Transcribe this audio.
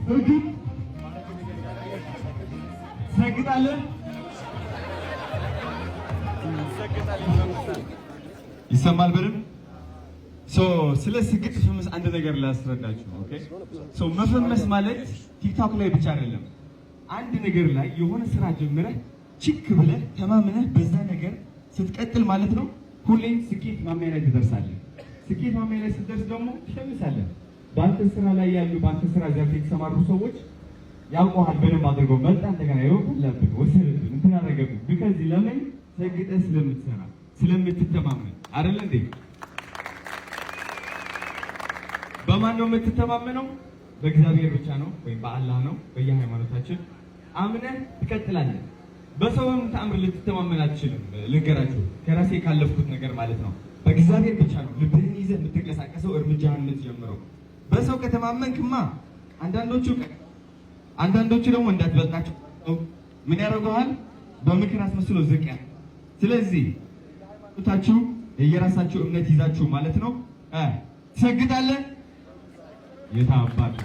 ስግድ ሰግዳለን ይሰማል በደንብ ስለ ስግድ ፈመስ አንድ ነገር ላስረዳችሁ። ኦኬ መፈመስ ማለት ቲክቶክ ላይ ብቻ አይደለም። አንድ ነገር ላይ የሆነ ስራ ጀምረህ ችክ ብለህ ተማምነህ በዛ ነገር ስትቀጥል ማለት ነው። ሁሌም ስኬት ማማያ ላይ ትደርሳለህ። ስኬት ማማያ ላይ ስትደርስ ደግሞ ትሸምሳለህ። በአንተ ስራ ላይ ያሉ በአንተ ስራ ዘርፍ የተሰማሩ ሰዎች ያውቀዋል በደንብ አድርገው መጣ እንደገና ይወቁልብህ ወሰድብህ እንትን አደረገብህ። ቢከዚህ ለምን ሰግጠህ ስለምትሰራ ስለምትተማመን አይደል እንዴ? በማን ነው የምትተማመነው? በእግዚአብሔር ብቻ ነው ወይም በአላህ ነው። በየሃይማኖታችን አምነህ ትቀጥላለህ። በሰውም ተአምር ልትተማመን አትችልም። ልንገራችሁ ከራሴ ካለፍኩት ነገር ማለት ነው። በእግዚአብሔር ብቻ ነው ልብህን ይዘህ የምትንቀሳቀሰው እርምጃህን የምትጀምረው። በሰው ከተማመንክማ አንዳንዶቹ ደግሞ እንዳትበልጣቸው ምን ያደርገዋል? በምክር አስመስሎ ዝቅ ያለ። ስለዚህ ታችሁ የየራሳችሁ እምነት ይዛችሁ ማለት ነው ትሰግዳለህ። የታባቱ